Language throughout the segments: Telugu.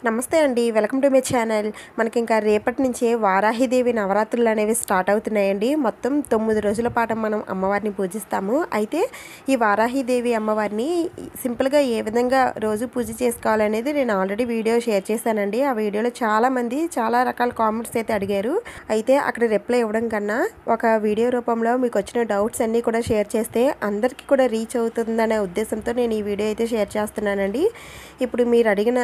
నమస్తే అండి, వెల్కమ్ టు మై ఛానల్. మనకి ఇంకా రేపటి నుంచే వారాహిదేవి నవరాత్రులు అనేవి స్టార్ట్ అవుతున్నాయండి. మొత్తం 9 రోజుల పాటు మనం అమ్మవారిని పూజిస్తాము. అయితే ఈ వారాహిదేవి అమ్మవారిని సింపుల్గా ఏ విధంగా రోజు పూజ చేసుకోవాలనేది నేను ఆల్రెడీ వీడియో షేర్ చేశానండి. ఆ వీడియోలో చాలామంది చాలా రకాల కామెంట్స్ అయితే అడిగారు. అయితే అక్కడ రిప్లై ఇవ్వడం కన్నా ఒక వీడియో రూపంలో మీకు వచ్చిన డౌట్స్ అన్నీ కూడా షేర్ చేస్తే అందరికీ కూడా రీచ్ అవుతుందనే ఉద్దేశంతో నేను ఈ వీడియో అయితే షేర్ చేస్తున్నానండి. ఇప్పుడు మీరు అడిగిన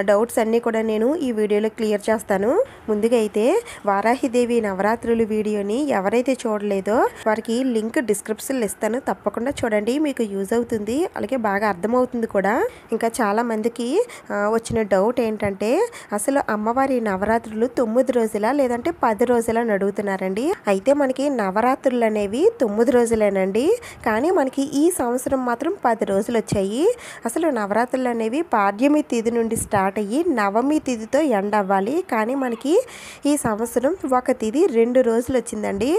డౌట్స్ అన్నీ కూడా నేను ఈ వీడియోలో క్లియర్ చేస్తాను. ముందుగా అయితే వారాహిదేవి నవరాత్రులు వీడియోని ఎవరైతే చూడలేదో వారికి లింక్ డిస్క్రిప్షన్లో ఇస్తాను, తప్పకుండా చూడండి, మీకు యూజ్ అవుతుంది, అలాగే బాగా అర్థమవుతుంది కూడా. ఇంకా చాలామందికి వచ్చిన డౌట్ ఏంటంటే అసలు అమ్మవారి నవరాత్రులు 9 రోజులా లేదంటే 10 రోజులా అని అడుగుతున్నారండి. అయితే మనకి నవరాత్రులు అనేవి 9 రోజులేనండి, కానీ మనకి ఈ సంవత్సరం మాత్రం 10 రోజులు వచ్చాయి. అసలు నవరాత్రులు అనేవి పాడ్యమి తిథి నుండి స్టార్ట్ అయ్యి నవమి తిథితో ఎండ్ అవ్వాలి, కానీ మనకి ఈ సంవత్సరం ఒక తిథి 2 రోజులు వచ్చిందండి.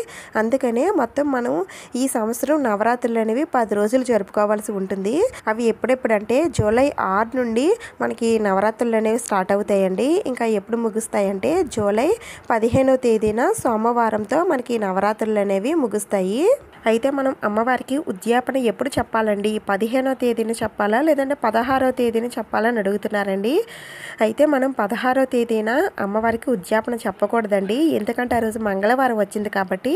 అందుకనే మొత్తం మనం ఈ సంవత్సరం నవరాత్రులు అనేవి 10 రోజులు జరుపుకోవాల్సి ఉంటుంది. అవి ఎప్పుడెప్పుడంటే జూలై 6 నుండి మనకి నవరాత్రులు అనేవి స్టార్ట్ అవుతాయండి. ఇంకా ఎప్పుడు ముగుస్తాయంటే జూలై 15వ తేదీన సోమవారంతో మనకి నవరాత్రులు అనేవి ముగుస్తాయి. అయితే మనం అమ్మవారికి ఉద్యాపన ఎప్పుడు చెప్పాలండి? 15వ తేదీన చెప్పాలా లేదంటే 16వ తేదీన చెప్పాలని అడుగుతున్నారండి. అయితే మనం 16వ తేదీన అమ్మవారికి ఉద్యాపన చెప్పకూడదండి, ఎందుకంటే ఆ రోజు మంగళవారం వచ్చింది కాబట్టి.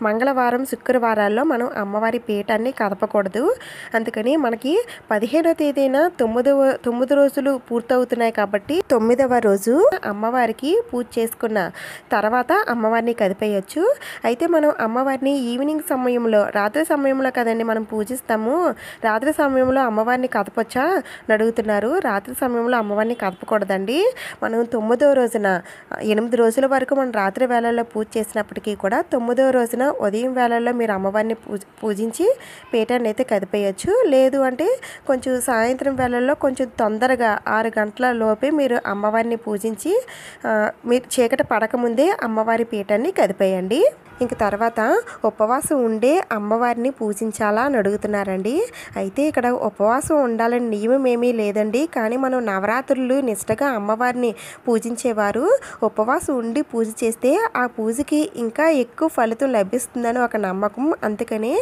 మంగళవారం శుక్రవారాల్లో మనం అమ్మవారి పీఠాన్ని కదపకూడదు. అందుకని మనకి 15వ తేదీన 9 రోజులు పూర్తవుతున్నాయి కాబట్టి 9వ రోజు అమ్మవారికి పూజ చేసుకున్న తర్వాత అమ్మవారిని కదిపేయచ్చు. అయితే మనం అమ్మవారిని ఈవినింగ్ సమయంలో, రాత్రి సమయంలో కదండి మనం పూజిస్తాము, రాత్రి సమయంలో అమ్మవారిని కదపొచ్చా అని అడుగుతున్నారు. రాత్రి సమయంలో అమ్మవారిని కదపకూడదండి. మనం 9వ రోజున 8 రోజుల వరకు మనం రాత్రి వేళల్లో పూజ చేసినప్పటికీ కూడా 9వ రోజున ఉదయం వేళల్లో మీరు అమ్మవారిని పూజించి పీఠాన్ని అయితే కదిపేయచ్చు. లేదు అంటే కొంచెం సాయంత్రం వేళల్లో కొంచెం తొందరగా 6 గంటల లోపే మీరు అమ్మవారిని పూజించి మీరు చీకటి పడకముందే అమ్మవారి పీఠాన్ని కదిపేయండి. ఇంక తర్వాత ఉపవాసం ఉండే అమ్మవారిని పూజించాలా అని అడుగుతున్నారండి. అయితే ఇక్కడ ఉపవాసం ఉండాలని నియమం ఏమీ లేదండి, కానీ మనం నవరాత్రులు నిష్టగా అమ్మవారిని పూజించేవారు ఉపవాసం ఉండి పూజ చేస్తే ఆ పూజకి ఇంకా ఎక్కువ ఫలితం లభిస్తుందని ఒక నమ్మకం. అందుకనే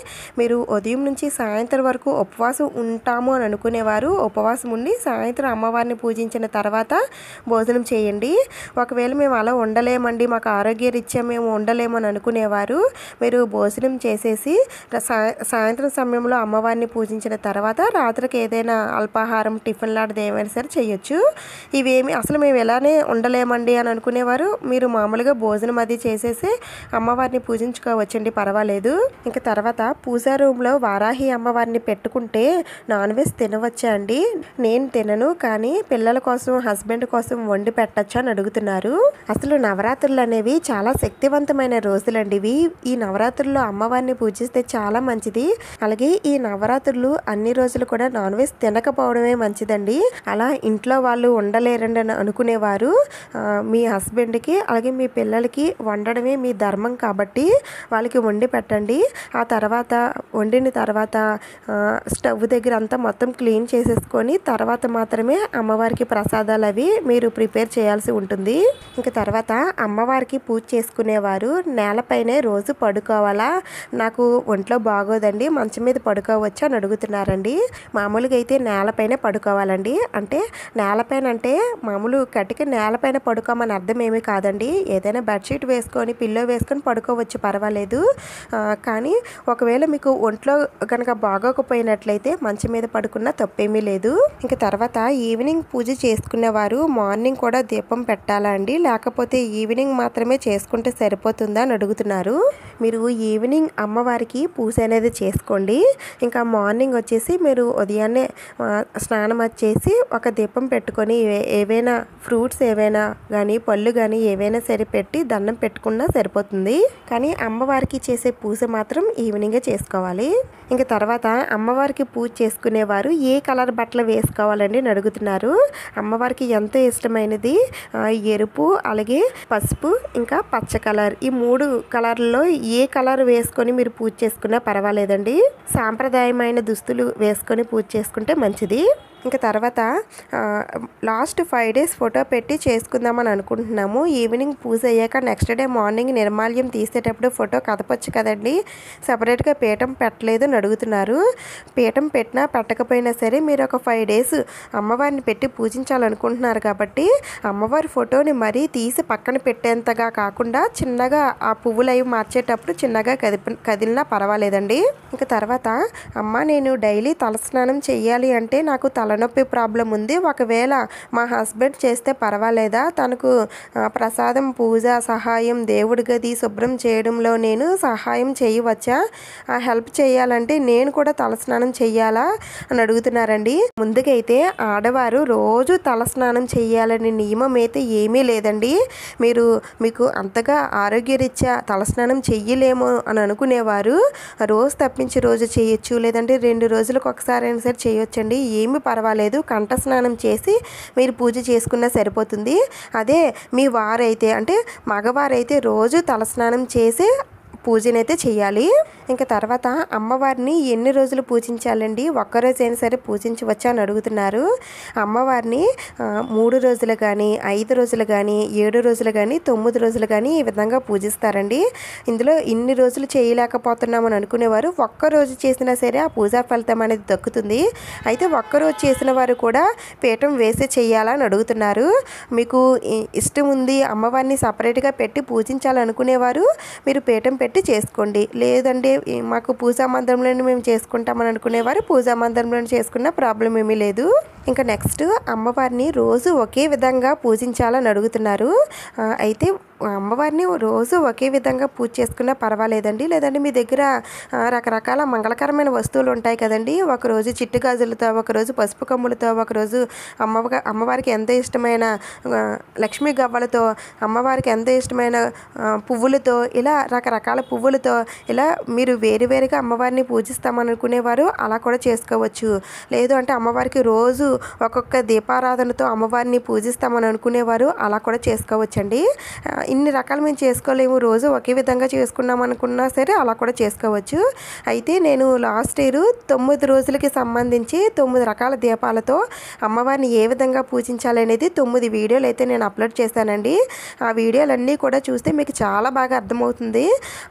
మీరు ఉదయం నుంచి సాయంత్రం వరకు ఉపవాసం ఉంటాము అని అనుకునేవారు ఉపవాసం ఉండి సాయంత్రం అమ్మవారిని పూజించిన తర్వాత భోజనం చేయండి. ఒకవేళ మేము అలా ఉండలేమండి, మాకు ఆరోగ్యరీత్యా మేము ఉండలేము అని అనుకునేవారు మీరు భోజనం చేసేసి సాయంత్రం సమయంలో అమ్మవారిని పూజించిన తర్వాత రాత్రికి ఏదైనా అల్పాహారం టిఫిన్ లాంటిది ఏమైనా సరే చేయొచ్చు. ఇవేమి అసలు మేము ఎలానే ఉండలేమండి అని అనుకునేవారు మీరు మామూలుగా భోజనం అది చేసేసి అమ్మవారిని పూజించుకోవచ్చండి, పర్వాలేదు. ఇంకా తర్వాత పూజా రూమ్లో వారాహి అమ్మవారిని పెట్టుకుంటే నాన్ వెజ్ తినవచ్చా అండి? నేను తినను, కానీ పిల్లల కోసం హస్బెండ్ కోసం వండి పెట్టచ్చా అని అడుగుతున్నారు. అసలు నవరాత్రులు అనేవి చాలా శక్తివంతమైన రోజులండి. ఈ నవరాత్రుల్లో అమ్మవారిని పూజిస్తే చాలా మంచిది. అలాగే ఈ నవరాత్రులు అన్ని రోజులు కూడా నాన్ వెజ్ తినకపోవడమే మంచిదండి. అలా ఇంట్లో వాళ్ళు ఉండలేరండి అని అనుకునేవారు మీ హస్బెండ్కి అలాగే మీ పిల్లలకి వండడమే మీ ధర్మం కాబట్టి వాళ్ళకి వండి పెట్టండి. ఆ తర్వాత వండిన తర్వాత స్టవ్ దగ్గర అంతా మొత్తం క్లీన్ చేసేసుకొని తర్వాత మాత్రమే అమ్మవారికి ప్రసాదాలు అవి మీరు ప్రిపేర్ చేయాల్సి ఉంటుంది. ఇంకా తర్వాత అమ్మవారికి పూజ చేసుకునేవారు నేలపైనే రోజు పడుకోవాలా? నాకు ఒంట్లో బాగోదండి, మంచం మీద పడుకోవచ్చా అని అడుగుతున్నారండి. మామూలుగా అయితే నేలపైనే పడుకోవాలండి. అంటే నేలపైన అంటే మామూలు కటిక నేలపైన పడుకోమని అర్థం ఏమీ కాదండి. ఏదైనా బెడ్షీట్ వేసుకొని పిల్లో వేసుకొని పడుకోవచ్చు, పర్వాలేదు. కానీ ఒకవేళ మీకు ఒంట్లో కనుక బాగోకపోయినట్లయితే మంచం మీద పడుకున్నా తప్పేమీ లేదు. ఇంకా తర్వాత ఈవినింగ్ పూజ చేసుకునేవారు మార్నింగ్ కూడా దీపం పెట్టాలా అండి, లేకపోతే ఈవినింగ్ మాత్రమే చేసుకుంటే సరిపోతుందా అని అడుగుతున్నారు. మీరు ఈవినింగ్ అమ్మవారికి పూజ అనేది చేసుకోండి. ఇంకా మార్నింగ్ వచ్చేసి మీరు ఉదయాన్నే స్నానం చేసి ఒక దీపం పెట్టుకొని ఏవైనా ఫ్రూట్స్ ఏవైనా కానీ పళ్ళు కానీ ఏవైనా సరే పెట్టి దండం పెట్టుకున్నా సరిపోతుంది. కానీ అమ్మవారికి చేసే పూజ మాత్రం ఈవినింగే చేసుకోవాలి. ఇంకా తర్వాత అమ్మవారికి పూజ చేసుకునేవారు ఏ కలర్ బట్టలు వేసుకోవాలండి అని అడుగుతున్నారు. అమ్మవారికి ఎంతో ఇష్టమైనది ఎరుపు, అలాగే పసుపు, ఇంకా పచ్చ కలర్, ఈ 3 కలర్లలో ఏ కలర్ వేసుకొని మీరు పూజ చేసుకున్నా పర్వాలేదండి. సాంప్రదాయమైన దుస్తులు వేసుకొని పూజ చేసుకుంటే మంచిది. ఇంకా తర్వాత లాస్ట్ 5 డేస్ ఫోటో పెట్టి చేసుకుందామని అనుకుంటున్నాము. ఈవినింగ్ పూజ అయ్యాక నెక్స్ట్ డే మార్నింగ్ నిర్మాల్యం తీసేటప్పుడు ఫోటో కదపొచ్చు కదండి, సపరేట్గా పీఠం పెట్టలేదు అని అడుగుతున్నారు. పీఠం పెట్టినా పెట్టకపోయినా సరే మీరు ఒక 5 డేస్ అమ్మవారిని పెట్టి పూజించాలనుకుంటున్నారు కాబట్టి అమ్మవారి ఫోటోని మరీ తీసి పక్కన పెట్టేంతగా కాకుండా చిన్నగా ఆ పువ్వులు అవి మార్చేటప్పుడు చిన్నగా కదిలినా పర్వాలేదండి. ఇంకా తర్వాత అమ్మ నేను డైలీ తలస్నానం చెయ్యాలి అంటే నాకు తలనొప్పి ప్రాబ్లం ఉంది, ఒకవేళ మా హస్బెండ్ చేస్తే పర్వాలేదా, తనకు ప్రసాదం పూజ సహాయం దేవుడి గది శుభ్రం చేయడంలో నేను సహాయం చేయవచ్చా, హెల్ప్ చేయాలంటే నేను కూడా తలస్నానం చెయ్యాలా అని అడుగుతున్నారండి. ముందుకైతే ఆడవారు రోజు తలస్నానం చెయ్యాలని నియమం అయితే ఏమీ లేదండి. మీకు అంతగా ఆరోగ్యరీత్యా తలస్నానం చెయ్యలేము అని అనుకునేవారు రోజు తప్పించి రోజు చేయొచ్చు, లేదంటే 2 రోజులకు ఒకసారి అయినా సరే చేయొచ్చండి, ఏమీ పర్వాలేదు. కంఠ స్నానం చేసి మీరు పూజ చేసుకున్నా సరిపోతుంది. అదే మీ వారైతే అంటే మగవారైతే రోజు తలస్నానం చేసి పూజనైతే చేయాలి. ఇంకా తర్వాత అమ్మవారిని ఎన్ని రోజులు పూజించాలండి, ఒక్కరోజైనా సరే పూజించవచ్చా అని అడుగుతున్నారు. అమ్మవారిని 3 రోజులు కానీ 5 రోజులు కానీ 7 రోజులు కానీ 9 రోజులు కానీ ఈ విధంగా పూజిస్తారండి. ఇందులో ఇన్ని రోజులు చేయలేకపోతున్నామని అనుకునేవారు ఒక్కరోజు చేసినా సరే ఆ పూజా ఫలితం అనేది దక్కుతుంది. అయితే ఒక్కరోజు చేసిన వారు కూడా పీఠం వేసి చేయాలని అడుగుతున్నారు. మీకు ఇష్టం ఉంది అమ్మవారిని సపరేట్గా పెట్టి పూజించాలనుకునేవారు మీరు పీఠం పెట్టి చేసుకోండి, లేదంటే మాకు పూజా మందిరంలోనే మేము చేసుకుంటామని అనుకునేవారు పూజా మందిరంలో చేసుకున్న ప్రాబ్లం ఏమీ లేదు. ఇంకా నెక్స్ట్ అమ్మవారిని రోజు ఒకే విధంగా పూజించాలని అడుగుతున్నారు. అయితే అమ్మవారిని రోజు ఒకే విధంగా పూజ చేసుకున్నా పర్వాలేదండి, లేదంటే మీ దగ్గర రకరకాల మంగళకరమైన వస్తువులు ఉంటాయి కదండి, ఒకరోజు చిట్టు గాజులతో, ఒకరోజు పసుపు కమ్ములతో, ఒకరోజు అమ్మవారికి ఎంతో ఇష్టమైన లక్ష్మీ గవ్వలతో, అమ్మవారికి ఎంతో ఇష్టమైన పువ్వులతో, ఇలా రకరకాల పువ్వులతో ఇలా మీరు వేరువేరుగా అమ్మవారిని పూజిస్తామని అనుకునేవారు అలా కూడా చేసుకోవచ్చు. లేదు అంటే అమ్మవారికి రోజు ఒక్కొక్క దీపారాధనతో అమ్మవారిని పూజిస్తామని అనుకునేవారు అలా కూడా చేసుకోవచ్చండి. ఇన్ని రకాలు మేము చేసుకోలేము, రోజు ఒకే విధంగా చేసుకున్నాం అనుకున్నా సరే అలా కూడా చేసుకోవచ్చు. అయితే నేను లాస్ట్ ఇయర్ 9 రోజులకి సంబంధించి 9 రకాల దీపాలతో అమ్మవారిని ఏ విధంగా పూజించాలనేది 9 వీడియోలు అయితే నేను అప్లోడ్ చేశానండి. ఆ వీడియోలన్నీ కూడా చూస్తే మీకు చాలా బాగా అర్థమవుతుంది.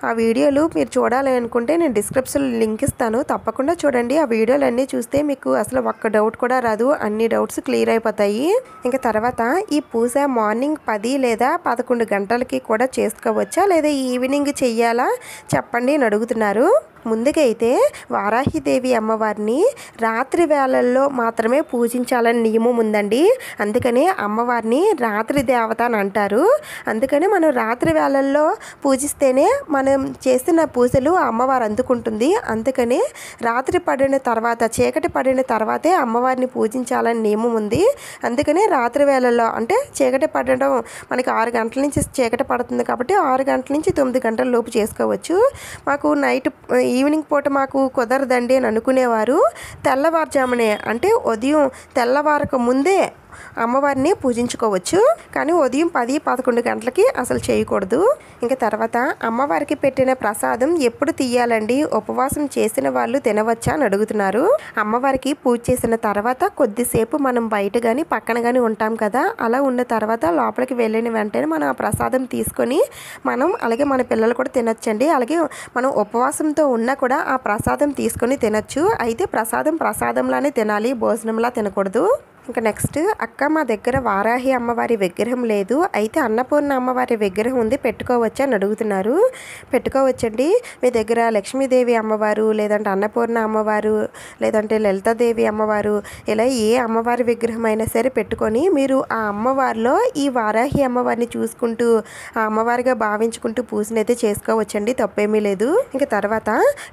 ఆ వీడియోలు మీరు చూడాలి అనుకుంటే నేను డిస్క్రిప్షన్లో లింక్ ఇస్తాను, తప్పకుండా చూడండి. ఆ వీడియోలన్నీ చూస్తే మీకు అసలు ఒక్క డౌట్ కూడా రాదు, అన్ని డౌట్స్ క్లియర్ అయిపోతాయి. ఇంకా తర్వాత ఈ పూజ మార్నింగ్ 10 లేదా 11 గంటలకి కూడా చేసుకోవచ్చా, లేదా ఈవినింగ్ చెయ్యాలా చెప్పండి అని అడుగుతున్నారు. ముందుకైతే వారాహిదేవి అమ్మవారిని రాత్రి వేళల్లో మాత్రమే పూజించాలని నియమం ఉందండి. అందుకనే అమ్మవారిని రాత్రి దేవత అని అంటారు. అందుకని మనం రాత్రి వేళల్లో పూజిస్తేనే మనం చేస్తున్న పూజలు అమ్మవారు అందుకుంటుంది. అందుకని రాత్రి పడిన తర్వాత, చీకటి పడిన తర్వాతే అమ్మవారిని పూజించాలని నియమం ఉంది. అందుకని రాత్రి వేళల్లో అంటే చీకటి పడడం మనకి 6 గంటల నుంచి చీకటి పడుతుంది కాబట్టి 6 గంటల నుంచి 9 గంటల లోపు చేసుకోవచ్చు. మాకు ఈవినింగ్ పూట మాకు కుదరదండి అని అనుకునేవారు తెల్లవారుజామునే అంటే ఉదయం తెల్లవారక ముందే అమ్మవారిని పూజించుకోవచ్చు. కానీ ఉదయం 10-11 గంటలకి అసలు చేయకూడదు. ఇంకా తర్వాత అమ్మవారికి పెట్టిన ప్రసాదం ఎప్పుడు తీయాలండి, ఉపవాసం చేసిన వాళ్ళు తినవచ్చా అని అడుగుతున్నారు. అమ్మవారికి పూజ చేసిన తర్వాత కొద్దిసేపు మనం బయట కానీ పక్కన కానీ ఉంటాం కదా, అలా ఉన్న తర్వాత లోపలికి వెళ్ళిన వెంటనే మనం ఆ ప్రసాదం తీసుకొని అలాగే మన పిల్లలు కూడా తినొచ్చండి. అలాగే మనం ఉపవాసంతో ఉన్నా కూడా ఆ ప్రసాదం తీసుకొని తినచ్చు. అయితే ప్రసాదంలానే తినాలి, భోజనంలా తినకూడదు. ఇంకా నెక్స్ట్ అక్క మా దగ్గర వారాహి అమ్మవారి విగ్రహం లేదు, అయితే అన్నపూర్ణ అమ్మవారి విగ్రహం ఉంది, పెట్టుకోవచ్చా అని అడుగుతున్నారు. పెట్టుకోవచ్చండి. మీ దగ్గర లక్ష్మీదేవి అమ్మవారు, లేదంటే అన్నపూర్ణ అమ్మవారు, లేదంటే లలితాదేవి అమ్మవారు, ఇలా ఏ అమ్మవారి విగ్రహం అయినా సరే పెట్టుకొని మీరు ఆ అమ్మవారిలో ఈ వారాహి అమ్మవారిని చూసుకుంటూ ఆ అమ్మవారిగా భావించుకుంటూ పూజనైతే చేసుకోవచ్చండి, తప్పేమీ లేదు. ఇంకా తర్వాత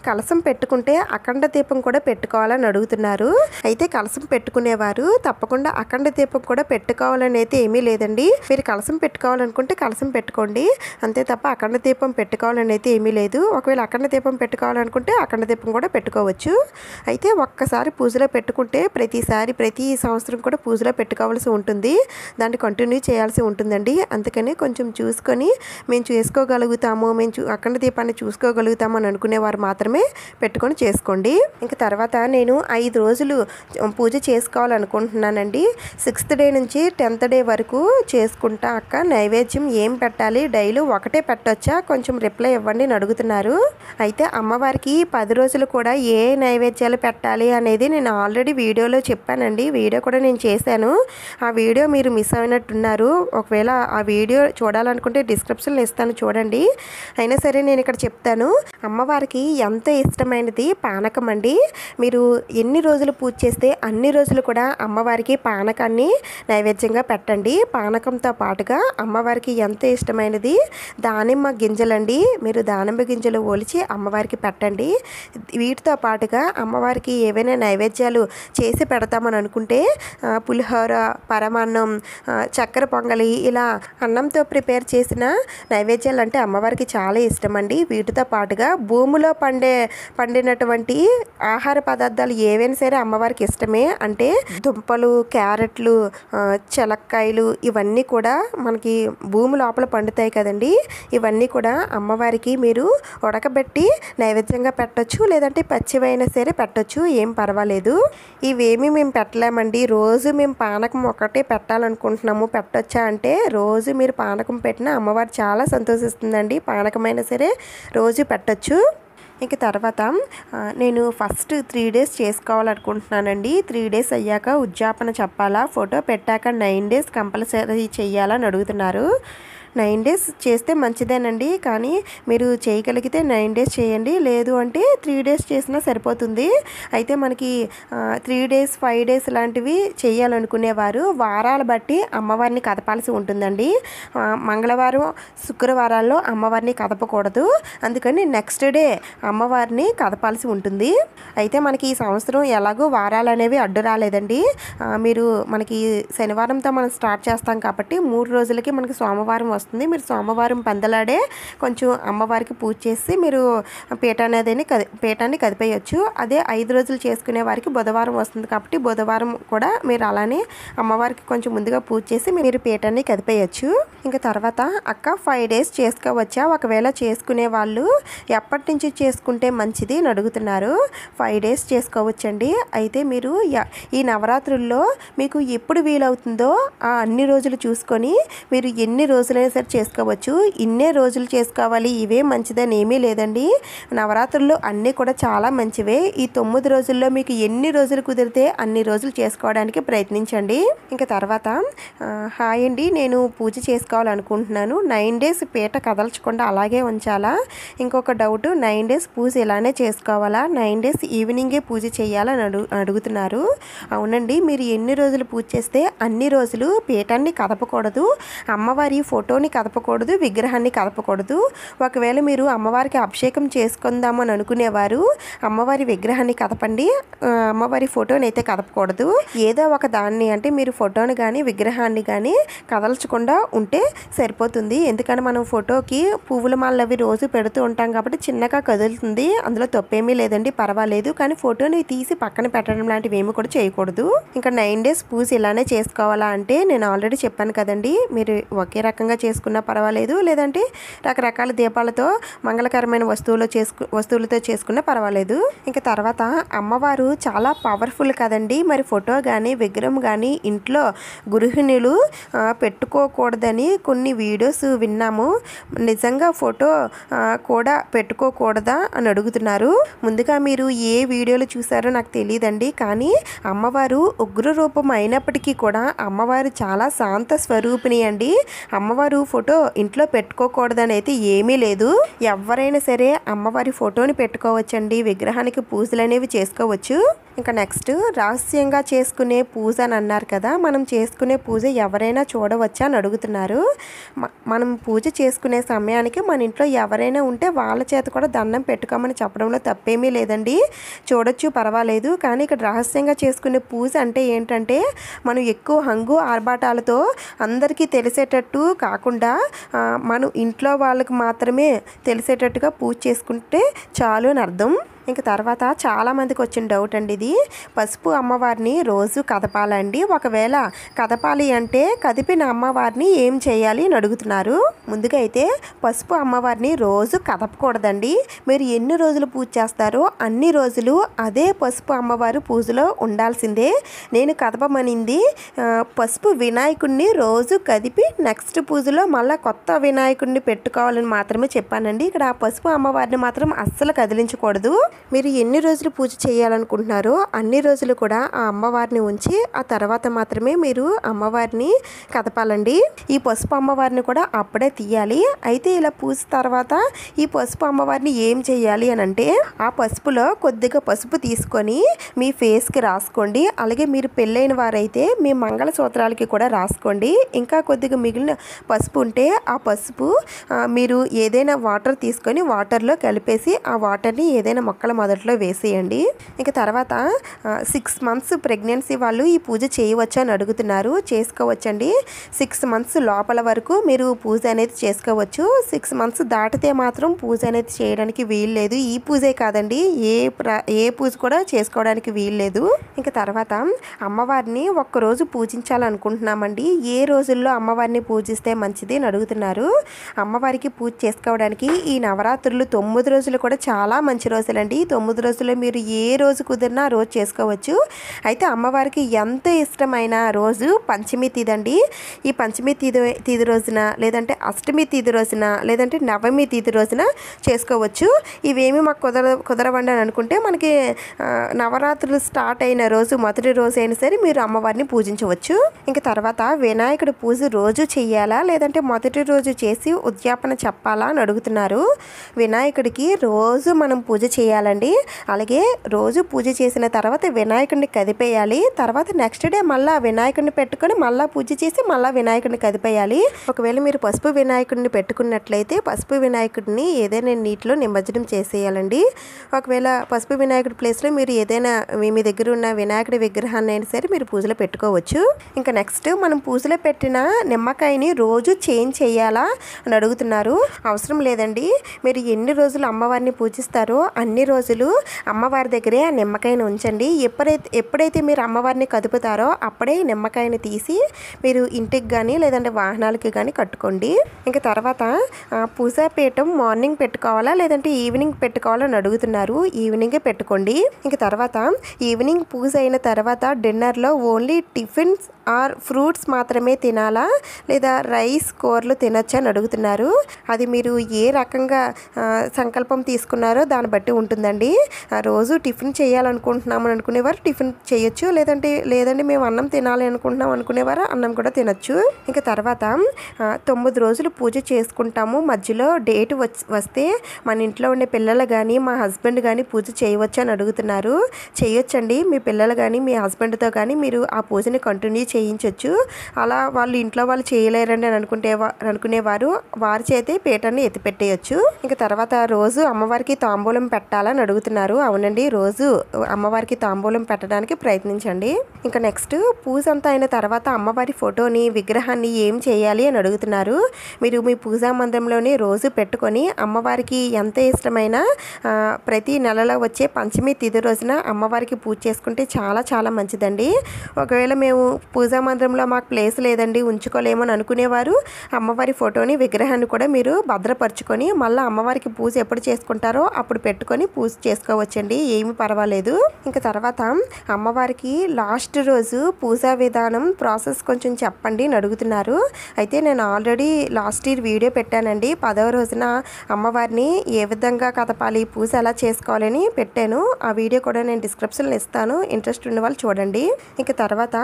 కలసం పెట్టుకుంటే అఖండ దీపం కూడా పెట్టుకోవాలని అడుగుతున్నారు. అయితే కలసం పెట్టుకునేవారు తప్పకుండా అఖండ దీపం కూడా పెట్టుకోవాలని అయితే ఏమీ లేదండి. మీరు కలసం పెట్టుకోవాలనుకుంటే కలసం పెట్టుకోండి, అంతే తప్ప అఖండ దీపం పెట్టుకోవాలని అయితే ఏమీ లేదు. ఒకవేళ అఖండ దీపం పెట్టుకోవాలనుకుంటే అఖండ దీపం కూడా పెట్టుకోవచ్చు. అయితే ఒక్కసారి పూజలో పెట్టుకుంటే ప్రతి సంవత్సరం కూడా పూజలో పెట్టుకోవాల్సి ఉంటుంది, దాన్ని కంటిన్యూ చేయాల్సి ఉంటుందండి. అందుకని కొంచెం చూసుకొని మేము చేసుకోగలుగుతాము, అఖండ దీపాన్ని చూసుకోగలుగుతాము అని అనుకునేవారు మాత్రమే పెట్టుకొని చేసుకోండి. ఇంకా తర్వాత నేను 5 రోజులు పూజ చేసుకోవాలనుకుంటున్నానండి. 6th డే నుంచి 10th డే వరకు చేసుకుంటా అక్క. నైవేద్యం ఏం పెట్టాలి, డైలీ ఒకటే పెట్టొచ్చా, కొంచెం రిప్లై ఇవ్వండి అని అడుగుతున్నారు. అయితే అమ్మవారికి 10 రోజులు కూడా ఏ నైవేద్యాలు పెట్టాలి అనేది నేను ఆల్రెడీ వీడియోలో చెప్పానండి. వీడియో కూడా నేను చేశాను. ఆ వీడియో మీరు మిస్ అయినట్టున్నారు. ఒకవేళ ఆ వీడియో చూడాలనుకుంటే డిస్క్రిప్షన్లో ఇస్తాను, చూడండి. అయినా సరే నేను ఇక్కడ చెప్తాను. అమ్మవారికి ఎంతో ఇష్టమైనది పానకం అండి. మీరు ఎన్ని రోజులు పూజ చేస్తే అన్ని రోజులు కూడా అమ్మవారికి పానకాన్ని నైవేద్యంగా పెట్టండి. పానకంతో పాటుగా అమ్మవారికి ఎంతో ఇష్టమైనది దానిమ్మ గింజలండి. మీరు దానిమ్మ గింజలు ఒలిచి అమ్మవారికి పెట్టండి. వీటితో పాటుగా అమ్మవారికి ఏవైనా నైవేద్యాలు చేసి పెడతామని అనుకుంటే పులిహోర, పరమాన్నం, చక్కెర పొంగలి, ఇలా అన్నంతో ప్రిపేర్ చేసిన నైవేద్యాలు అంటే అమ్మవారికి చాలా ఇష్టం అండి. వీటితో పాటుగా భూమిలో పండినటువంటి ఆహార పదార్థాలు ఏవైనా సరే అమ్మవారికి ఇష్టమే. అంటే దుంపలు, క్యారెట్లు, చెలక్కాయలు, ఇవన్నీ కూడా మనకి భూమి లోపల పండుతాయి కదండి. ఇవన్నీ కూడా అమ్మవారికి మీరు ఉడకబెట్టి నైవేద్యంగా పెట్టొచ్చు, లేదంటే పచ్చివైనా సరే పెట్టొచ్చు, ఏం పర్వాలేదు. ఇవేమీ మేము పెట్టలేమండి. రోజు మేము పానకం ఒకటే పెట్టాలనుకుంటున్నాము, పెట్టొచ్చా అంటే రోజు మీరు పానకం పెట్టినా అమ్మవారు చాలా సంతోషిస్తుందండి. పానకమైనా సరే రోజు పెట్టొచ్చు. ఇంక తర్వాత నేను ఫస్ట్ 3 డేస్ చేసుకోవాలనుకుంటున్నానండి. 3 డేస్ అయ్యాక ఉద్యాపన చెప్పాలా, ఫోటో పెట్టాక 9 డేస్ కంపల్సరీ చెయ్యాలని అడుగుతున్నారు. 9 డేస్ చేస్తే మంచిదేనండి, కానీ మీరు చేయగలిగితే 9 డేస్ చేయండి, లేదు అంటే 3 డేస్ చేసినా సరిపోతుంది. అయితే మనకి 3 డేస్ 5 డేస్ లాంటివి చేయాలనుకునేవారు వారాలు బట్టి అమ్మవారిని కదపాల్సి ఉంటుందండి. మంగళవారం, శుక్రవారాల్లో అమ్మవారిని కదపకూడదు, అందుకని నెక్స్ట్ డే అమ్మవారిని కదపాల్సి ఉంటుంది. అయితే మనకి ఈ సంవత్సరం ఎలాగో వారాలు అనేవి అడ్డు రాలేదండి. మనకి శనివారంతో మనం స్టార్ట్ చేస్తాం కాబట్టి 3 రోజులకి మనకి సోమవారం వస్తుంది. మీరు సోమవారం పందలాడే కొంచెం అమ్మవారికి పూజ చేసి మీరు పీఠాన్ని కదిపేయచ్చు. అదే 5 రోజులు చేసుకునే వారికి బుధవారం వస్తుంది కాబట్టి బుధవారం కూడా మీరు అలానే అమ్మవారికి కొంచెం ముందుగా పూజ చేసి మీరు పీఠాన్ని కదిపేయచ్చు. ఇంకా తర్వాత అక్క 5 డేస్ చేసుకోవచ్చా, ఒకవేళ చేసుకునే వాళ్ళు ఎప్పటి నుంచి చేసుకుంటే మంచిది అని అడుగుతున్నారు. 5 డేస్ చేసుకోవచ్చండి. అయితే మీరు ఈ నవరాత్రుల్లో మీకు ఎప్పుడు వీలవుతుందో ఆ అన్ని రోజులు చూసుకొని మీరు ఎన్ని రోజులైనా సరే చేసుకోవచ్చు. ఇన్నే రోజులు చేసుకోవాలి, ఇవే మంచిదని ఏమీ లేదండి. నవరాత్రుల్లో అన్నీ కూడా చాలా మంచివే. ఈ 9 రోజుల్లో మీకు ఎన్ని రోజులు కుదిరితే అన్ని రోజులు చేసుకోవడానికి ప్రయత్నించండి. ఇంకా తర్వాత హాయ్ అండి, నేను పూజ చేసుకోవాలనుకుంటున్నాను. 9 డేస్ పీట కదల్చకుండా అలాగే ఉంచాలా? ఇంకొక డౌట్, 9 డేస్ పూజ ఇలానే చేసుకోవాలా, 9 డేస్ ఈవినింగే పూజ చేయాలని అడుగుతున్నారు. అవునండి, మీరు ఎన్ని రోజులు పూజ చేస్తే అన్ని రోజులు పీఠాన్ని కదపకూడదు, అమ్మవారి ఫోటోని కదపకూడదు, విగ్రహాన్ని కదపకూడదు. ఒకవేళ మీరు అమ్మవారికి అభిషేకం చేసుకుందాము అని అనుకునేవారు అమ్మవారి విగ్రహాన్ని కదపండి, అమ్మవారి ఫోటోని అయితే కదపకూడదు. ఏదో ఒక దాన్ని, అంటే మీరు ఫోటోని కానీ విగ్రహాన్ని కానీ కదల్చకుండా ఉంటే సరిపోతుంది. ఎందుకంటే మనం ఫోటోకి పువ్వుల మాలలు అవి రోజు పెడుతూ ఉంటాం కాబట్టి చిన్నగా కదులుతుంది, అందులో తప్పేమీ లేదండి, పర్వాలేదు. కానీ ఫోటోని తీసి పక్కన పెట్టడం లాంటివి ఏమి కూడా చేయకూడదు. ఇంకా 9 డేస్ పూజ ఇలానే చేసుకోవాలా అంటే నేను ఆల్రెడీ చెప్పాను కదండి, మీరు ఒకే రకంగా చేసుకున్నా పర్వాలేదు, లేదంటే రకరకాల దీపాలతో మంగళకరమైన వస్తువులతో చేసుకున్నా పర్వాలేదు. ఇంకా తర్వాత అమ్మవారు చాలా పవర్ఫుల్ కదండి. మరి ఫోటో కానీ విగ్రహం కానీ ఇంట్లో గృహిణులు పెట్టుకోకూడదని కొన్ని వీడియోస్ విన్నాము. నిజంగా ఫోటో కూడా పెట్టుకోకూడదా అని అడుగుతున్నారు. ముందుగా మీరు ఏ వీడియోలు చూసారో నాకు తెలియదండి, కానీ అమ్మవారు ఉగ్ర రూపం అయినప్పటికీ కూడా అమ్మవారు చాలా శాంత స్వరూపిణి అండి. అమ్మవారు ఫోటో ఇంట్లో పెట్టుకోకూడదని అయితే ఏమీ లేదు. ఎవరైనా సరే అమ్మవారి ఫోటోని పెట్టుకోవచ్చండి, విగ్రహానికి పూజలు అనేవి చేసుకోవచ్చు. ఇంకా నెక్స్ట్ రహస్యంగా చేసుకునే పూజ అని అన్నారు కదా, మనం చేసుకునే పూజ ఎవరైనా చూడవచ్చా అని అడుగుతున్నారు. మనం పూజ చేసుకునే సమయానికి మన ఇంట్లో ఎవరైనా ఉంటే వాళ్ళ చేత కూడా దండం పెట్టుకోమని చెప్పడంలో తప్పేమీ లేదండి, చూడొచ్చు, పర్వాలేదు. కానీ ఇక్కడ రహస్యంగా చేసుకునే పూజ అంటే ఏంటంటే మనం ఎక్కువ హంగు ఆర్భాటాలతో అందరికీ తెలిసేటట్టు కాకుండా మనం ఇంట్లో వాళ్ళకి మాత్రమే తెలిసేటట్టుగా పూజ చేసుకుంటే చాలు అని అర్థం. ఇంక తర్వాత చాలామందికి వచ్చిన డౌట్ అండి ఇది, పసుపు అమ్మవారిని రోజు కదపాలండి, ఒకవేళ కదపాలి అంటే కదిపిన అమ్మవారిని ఏం చేయాలి అని అడుగుతున్నారు. ముందుగా అయితే పసుపు అమ్మవారిని రోజు కదపకూడదండి. మీరు ఎన్ని రోజులు పూజ చేస్తారో అన్ని రోజులు అదే పసుపు అమ్మవారు పూజలో ఉండాల్సిందే. నేను కదపమనింది పసుపు వినాయకుడిని రోజు కదిపి నెక్స్ట్ పూజలో మళ్ళీ కొత్త వినాయకుడిని పెట్టుకోవాలని మాత్రమే చెప్పానండి. ఇక్కడ ఆ పసుపు అమ్మవారిని మాత్రం అస్సలు కదిలించకూడదు. మీరు ఎన్ని రోజులు పూజ చేయాలనుకుంటున్నారో అన్ని రోజులు కూడా ఆ అమ్మవారిని ఉంచి ఆ తర్వాత మాత్రమే మీరు అమ్మవారిని కదపాలండి. ఈ పసుపు అమ్మవారిని కూడా అప్పుడే తీయాలి. అయితే ఇలా పూజ తర్వాత ఈ పసుపు అమ్మవారిని ఏం చేయాలి అని అంటే, ఆ పసుపులో కొద్దిగా పసుపు తీసుకొని మీ ఫేస్కి రాసుకోండి. అలాగే మీరు పెళ్ళైన వారైతే మీ మంగళసూత్రాలకి కూడా రాసుకోండి. ఇంకా కొద్దిగా మిగిలిన పసుపు ఉంటే ఆ పసుపు మీరు ఏదైనా వాటర్ తీసుకొని వాటర్లో కలిపేసి ఆ వాటర్ని ఏదైనా మొక్కల మొదట్లో వేసేయండి. ఇక తర్వాత 6 months ప్రెగ్నెన్సీ వాళ్ళు ఈ పూజ చేయవచ్చు అని అడుగుతున్నారు. చేసుకోవచ్చండి. 6 months లోపల వరకు మీరు పూజ అనేది చేసుకోవచ్చు. 6 months దాటితే మాత్రం పూజ అనేది చేయడానికి వీలు లేదు. ఈ పూజే కాదండి, ఏ పూజ కూడా చేసుకోవడానికి వీలు లేదు. ఇంకా తర్వాత అమ్మవారిని ఒక్కరోజు పూజించాలనుకుంటున్నామండి, ఏ రోజుల్లో అమ్మవారిని పూజిస్తే మంచిది అని అడుగుతున్నారు. అమ్మవారికి పూజ చేసుకోవడానికి ఈ నవరాత్రులు 9 రోజులు కూడా చాలా మంచి రోజులండి. 9 రోజుల్లో మీరు ఏ రోజు కుదిరినా ఆ రోజు చేసుకోవచ్చు. అయితే అమ్మవారికి ఎంత ఇష్టమైన రోజు పంచమి తిథి అండి. ఈ పంచమి తిథి రోజున, లేదంటే అష్టమి తిథి రోజున, లేదంటే నవమి తిథి రోజున చేసుకోవచ్చు. ఇవేమి మాకు కుదరవండి అని అనుకుంటే మనకి నవరాత్రులు స్టార్ట్ అయిన రోజు మొదటి రోజు అయినా సరే మీరు అమ్మవారిని పూజించవచ్చు. ఇంకా తర్వాత వినాయకుడి పూజ రోజు చెయ్యాలా లేదంటే మొదటి రోజు చేసి ఉద్యాపన చెప్పాలా అని అడుగుతున్నారు. వినాయకుడికి రోజు మనం పూజ చేయాలండి. అలాగే రోజు పూజ చేసిన తర్వాత వినాయకుడిని కదిపేయాలి. తర్వాత నెక్స్ట్ డే మళ్ళీ వినాయకుడిని పెట్టుకొని మళ్ళీ పూజ చేసి మళ్ళీ వినాయకుడిని కదిపేయాలి. ఒకవేళ మీరు పసుపు వినాయకుడిని పెట్టుకున్నట్లయితే పసుపు వినాయకుడిని ఏదైనా నీటిలో నిమజ్జనం చేసేయాలండి. ఒకవేళ పసుపు వినాయకుడి ప్లేస్లో మీరు ఏదైనా మీ దగ్గర ఉన్న వినాయకుడి విగ్రహాన్ని అయినా సరే మీరు పూజలో పెట్టుకోవచ్చు. ఇంకా నెక్స్ట్ మనం పూజలో పెట్టిన నిమ్మకాయని రోజు చేంజ్ చేయాలా అని అడుగుతున్నారు. అవసరం లేదండి. మీరు ఎన్ని రోజులు అమ్మవారిని పూజిస్తారో అన్ని రోజులు అమ్మవారి దగ్గరే ఆ నిమ్మకాయను ఉంచండి. ఎప్పుడైతే మీరు అమ్మవారిని కదుపుతారో అప్పుడే నిమ్మకాయని తీసి మీరు ఇంటికి కానీ లేదంటే వాహనాలకి కానీ కట్టుకోండి. ఇంకా తర్వాత పూజాపీఠం మార్నింగ్ పెట్టుకోవాలా లేదంటే ఈవినింగ్ పెట్టుకోవాలని అడుగుతున్నారు. ఈవినింగే పెట్టుకోండి. ఇంకా తర్వాత ఈవినింగ్ పూజ అయిన తర్వాత డిన్నర్లో ఓన్లీ టిఫిన్స్ ఆర్ ఫ్రూట్స్ మాత్రమే తినాలా లేదా రైస్ కూరలు తినొచ్చా అని అడుగుతున్నారు. అది మీరు ఏ రకంగా సంకల్పం తీసుకున్నారో దాన్ని బట్టి ఉంటుందండి. రోజు టిఫిన్ చేయాలనుకుంటున్నామని అనుకునేవారు టిఫిన్ చేయొచ్చు, లేదంటే మేము అన్నం తినాలి అనుకుంటున్నాం అనుకునేవారు అన్నం కూడా తినొచ్చు. ఇంకా తర్వాత 9 రోజులు పూజ చేసుకుంటాము. మధ్యలో డేట్ వస్తే మన ఇంట్లో ఉండే పిల్లలు కానీ మా హస్బెండ్ కానీ పూజ చేయవచ్చు అని అడుగుతున్నారు. చేయొచ్చండి. మీ పిల్లలు కానీ మీ హస్బెండ్తో కానీ మీరు ఆ పూజని కంటిన్యూ చేయించవచ్చు. అలా వాళ్ళు ఇంట్లో వాళ్ళు చేయలేరండి అని అనుకునేవారు వారి చేతే పీఠాన్ని ఎత్తిపెట్టేయచ్చు. ఇంకా తర్వాత రోజు అమ్మవారికి తాంబూలం పెట్టాలని అడుగుతున్నారు. అవునండి, రోజు అమ్మవారికి తాంబూలం పెట్టడానికి ప్రయత్నించండి. ఇంకా నెక్స్ట్ పూజ అంతా అయిన తర్వాత అమ్మవారి ఫోటోని విగ్రహాన్ని ఏం చేయాలి అని అడుగుతున్నారు. మీరు మీ పూజా మందిరంలోనే రోజు పెట్టుకొని అమ్మవారికి ఎంత ఇష్టమైన ప్రతి నెలలో వచ్చే పంచమి తిథి రోజున అమ్మవారికి పూజ చేసుకుంటే చాలా చాలా మంచిదండి. ఒకవేళ మేము పూజా మందిరంలో మాకు ప్లేస్ లేదండి ఉంచుకోలేము అని అనుకునేవారు అమ్మవారి ఫోటోని విగ్రహాన్ని కూడా మీరు భద్రపరుచుకొని మళ్ళీ అమ్మవారికి పూజ ఎప్పుడు చేసుకుంటారో అప్పుడు పెట్టుకొని పూజ చేసుకోవచ్చండి, ఏమి పర్వాలేదు. ఇంకా తర్వాత అమ్మవారికి లాస్ట్ రోజు పూజా విధానం ప్రాసెస్ కొంచెం చెప్పండి అని అడుగుతున్నారు. అయితే నేను ఆల్రెడీ లాస్ట్ ఇయర్ వీడియో పెట్టానండి. 10వ రోజున అమ్మవారిని ఏ విధంగా కదపాలి, పూజ ఎలా చేసుకోవాలని పెట్టాను. ఆ వీడియో కూడా నేను డిస్క్రిప్షన్లో ఇస్తాను, ఇంట్రెస్ట్ ఉన్న వాళ్ళు చూడండి. ఇంకా తర్వాత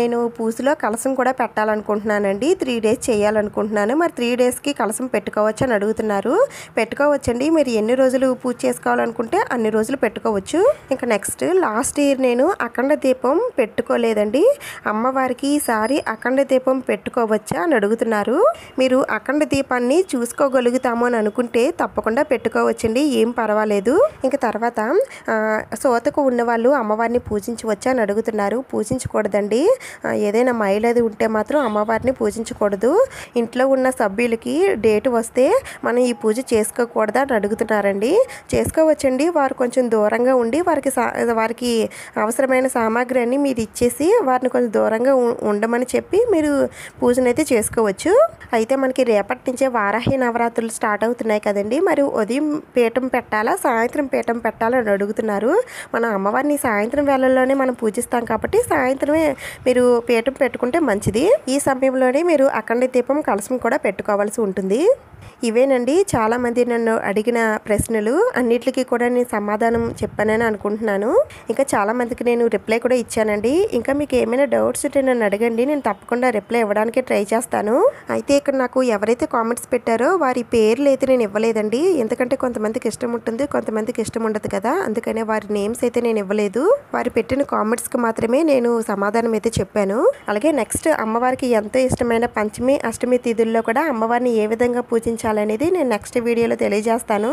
నేను పూజలో కలసం కూడా పెట్టాలనుకుంటున్నానండి. 3 days చేయాలనుకుంటున్నాను. మరి 3 daysకి కలసం పెట్టుకోవచ్చు అని అడుగుతున్నారు. పెట్టుకోవచ్చండి. మీరు ఎన్ని రోజులు పూజ చేసుకోవాలనుకుంటున్నారు పెట్టుకుంటే అన్ని రోజులు పెట్టుకోవచ్చు. ఇంకా నెక్స్ట్ లాస్ట్ ఇయర్ నేను అఖండ దీపం పెట్టుకోలేదండి. అమ్మవారికి ఈసారి అఖండ దీపం పెట్టుకోవచ్చా అని అడుగుతున్నారు. మీరు అఖండ దీపాన్ని చూసుకోగలుగుతాము అని అనుకుంటే తప్పకుండా పెట్టుకోవచ్చండి, ఏం పర్వాలేదు. ఇంకా తర్వాత సోతకు ఉన్నవాళ్ళు అమ్మవారిని పూజించవచ్చా అని అడుగుతున్నారు. పూజించకూడదండి. ఏదైనా మైలది ఉంటే మాత్రం అమ్మవారిని పూజించకూడదు. ఇంట్లో ఉన్న సభ్యులకి డేట్ వస్తే మనం ఈ పూజ చేసుకోకూడదా అని అడుగుతున్నారండి. చేసుకోవచ్చండి. వారు కొంచెం దూరంగా ఉండి వారికి అవసరమైన సామాగ్రి అన్ని మీరు ఇచ్చేసి వారిని కొంచెం దూరంగా ఉండమని చెప్పి మీరు పూజనైతే చేసుకోవచ్చు. అయితే మనకి రేపటి నుంచే వారాహి నవరాత్రులు స్టార్ట్ అవుతున్నాయి కదండి. మరి ఉదయం పీఠం పెట్టాలా, సాయంత్రం పీఠం పెట్టాలా అని అడుగుతున్నారు. మన అమ్మవారిని సాయంత్రం వేళల్లోనే మనం పూజిస్తాం కాబట్టి సాయంత్రమే మీరు పీఠం పెట్టుకుంటే మంచిది. ఈ సమయంలోనే మీరు అఖండ దీపం కలశం కూడా పెట్టుకోవాల్సి ఉంటుంది. ఇవేనండి చాలామంది నన్ను అడిగిన ప్రశ్నలు. అన్నిటికీ కూడా నేను సమాధానం చెప్పానని అనుకుంటున్నాను. ఇంకా చాలామందికి నేను రిప్లై కూడా ఇచ్చానండి. ఇంకా మీకు ఏమైనా డౌట్స్ ఉంటే నన్ను అడగండి, నేను తప్పకుండా రిప్లై ఇవ్వడానికి ట్రై చేస్తాను. అయితే ఇక్కడ నాకు ఎవరైతే కామెంట్స్ పెట్టారో వారి పేర్లు అయితే నేను ఇవ్వలేదండి. ఎందుకంటే కొంతమందికి ఇష్టం ఉంటుంది, కొంతమందికి ఇష్టం ఉండదు కదా. అందుకనే వారి నేమ్స్ అయితే నేను ఇవ్వలేదు. వారు పెట్టిన కామెంట్స్కి మాత్రమే నేను సమాధానం అయితే చెప్పాను. అలాగే నెక్స్ట్ అమ్మవారికి ఎంతో ఇష్టమైన పంచమి అష్టమి తిథుల్లో కూడా అమ్మవారిని ఏ విధంగా పూజించాలనేది నేను నెక్స్ట్ వీడియోలో తెలియజేస్తాను.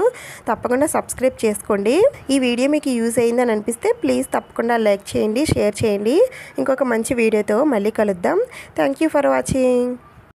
తప్పకుండా సబ్స్క్రైబ్ చేసుకోండి. ఈ వీడియో మీకు యూజ్ అయిందని అనిపిస్తే ప్లీజ్ తప్పకుండా లైక్ చేయండి, షేర్ చేయండి. ఇంకొక మంచి వీడియోతో మళ్ళీ కలుద్దాం. Thank you for watching.